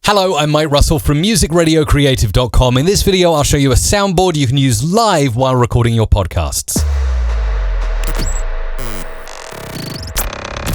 Hello, I'm Mike Russell from musicradiocreative.com. In this video, I'll show you a soundboard you can use live while recording your podcasts.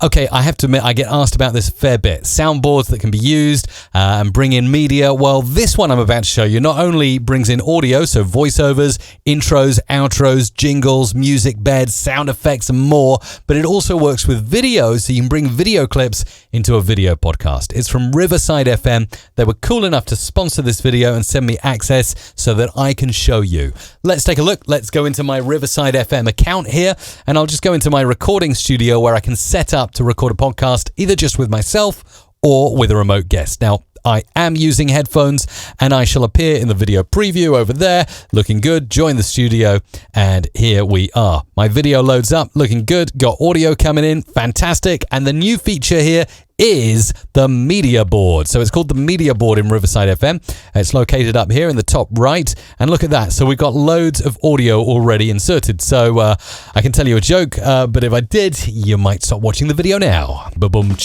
Okay, I have to admit, I get asked about this a fair bit. Soundboards that can be used and bring in media. Well, this one I'm about to show you not only brings in audio, so voiceovers, intros, outros, jingles, music beds, sound effects, and more, but it also works with video, so you can bring video clips into a video podcast. It's from Riverside FM. They were cool enough to sponsor this video and send me access so that I can show you. Let's take a look. Let's go into my Riverside FM account here, and I'll just go into my recording studio where I can set up to record a podcast either just with myself or with a remote guest. Now, I am using headphones and I shall appear in the video preview over there, looking good. Join the studio and here we are. My video loads up, looking good. Got audio coming in, fantastic. And the new feature here is the media board. So it's called the media board in Riverside FM. It's located up here in the top right. And look at that. So we've got loads of audio already inserted. So I can tell you a joke, but if I did, you might stop watching the video now. Ba-boom.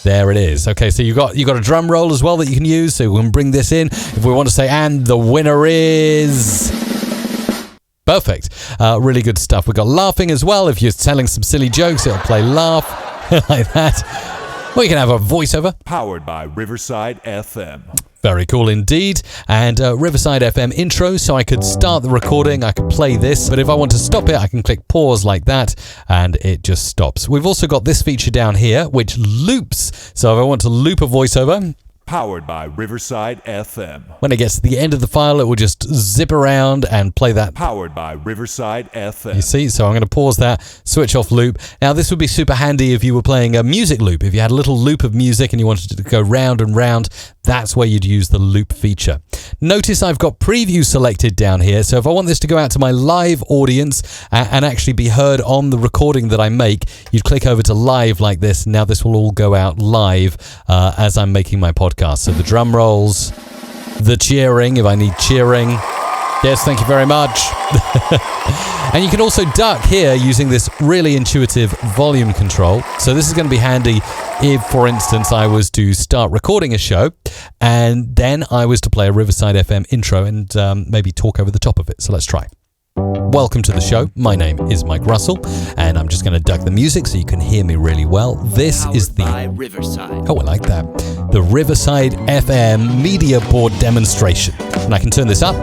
There it is. Okay, so you got a drum roll as well that you can use. So we can bring this in if we want to say, and the winner is... Perfect. Really good stuff. We've got laughing as well. If you're telling some silly jokes, it'll play laugh like that. Or you can have a voiceover. Powered by Riverside FM. Very cool indeed. And Riverside FM intro, so I could start the recording, I could play this, but if I want to stop it, I can click pause like that, and it just stops. We've also got this feature down here, which loops. So if I want to loop a voiceover... Powered by Riverside FM. When it gets to the end of the file, it will just zip around and play that. Powered by Riverside FM. You see, so I'm going to pause that, switch off loop. Now, this would be super handy if you were playing a music loop. If you had a little loop of music and you wanted to go round and round, that's where you'd use the loop feature. Notice I've got preview selected down here. So if I want this to go out to my live audience and actually be heard on the recording that I make, you'd click over to live like this. Now this will all go out live as I'm making my podcast. So the drum rolls, the cheering, if I need cheering. Yes, thank you very much. And you can also duck here using this really intuitive volume control. So this is going to be handy if, for instance, I was to start recording a show and then I was to play a Riverside FM intro and maybe talk over the top of it. So let's try. Welcome to the show. My name is Mike Russell, and I'm just going to duck the music so you can hear me really well. This is the Riverside. Oh, I like that. The Riverside FM media board demonstration. And I can turn this up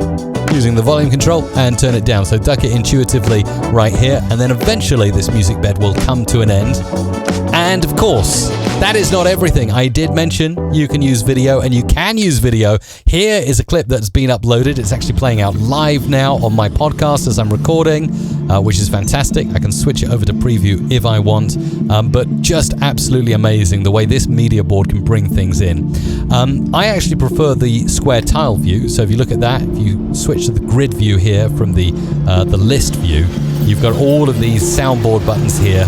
using the volume control and turn it down. So duck it intuitively right here, and then eventually this music bed will come to an end. And of course, that is not everything. I did mention you can use video, and you can use video. Here is a clip that's been uploaded. It's actually playing out live now on my podcast as I'm recording, which is fantastic. I can switch it over to preview if I want, but just absolutely amazing the way this media board can bring things in. I actually prefer the square tile view. So if you look at that, if you switch to the grid view here from the list view, you've got all of these soundboard buttons here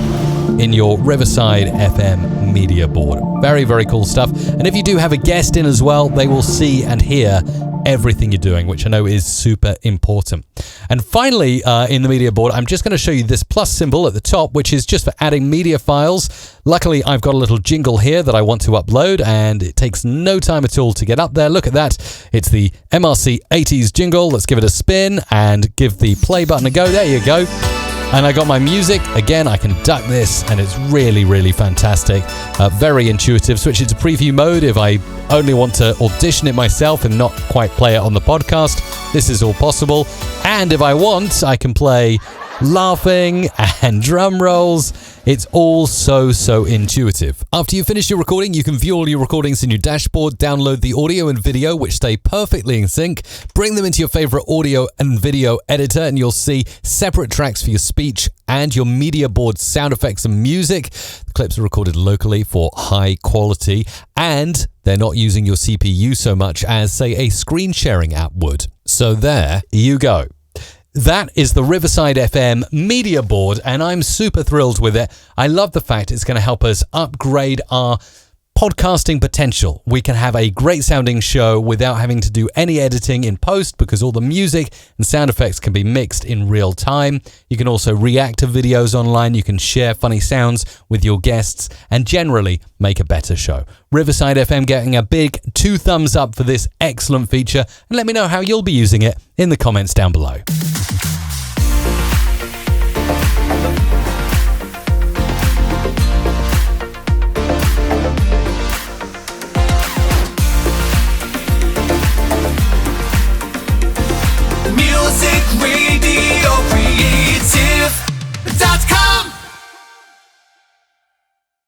in your Riverside FM media board. Very, very cool stuff. And if you do have a guest in as well, they will see and hear everything you're doing, which I know is super important. And finally, in the media board, I'm just going to show you this plus symbol at the top, which is just for adding media files. Luckily, I've got a little jingle here that I want to upload, and it takes no time at all to get up there. Look at that. It's the MRC 80s jingle. Let's give it a spin and give the play button a go. There you go. And I got my music. Again, I can duck this, and it's really, really fantastic. Very intuitive. Switch it to preview mode if I only want to audition it myself and not quite play it on the podcast. This is all possible. And if I want, I can play laughing and drum rolls. It's all so intuitive. After you finish your recording, you can view all your recordings in your dashboard, download the audio and video, which stay perfectly in sync, bring them into your favorite audio and video editor, and you'll see separate tracks for your speech and your media board sound effects and music. The clips are recorded locally for high quality, and they're not using your CPU so much as, say, a screen sharing app would. So there you go. That is the Riverside FM media board, and I'm super thrilled with it. I love the fact it's going to help us upgrade our podcasting potential. We can have a great sounding show without having to do any editing in post because all the music and sound effects can be mixed in real time. You can also react to videos online. You can share funny sounds with your guests and generally make a better show. Riverside FM getting a big 2 thumbs up for this excellent feature, and let me know how you'll be using it in the comments down below. Music Radio Creative.com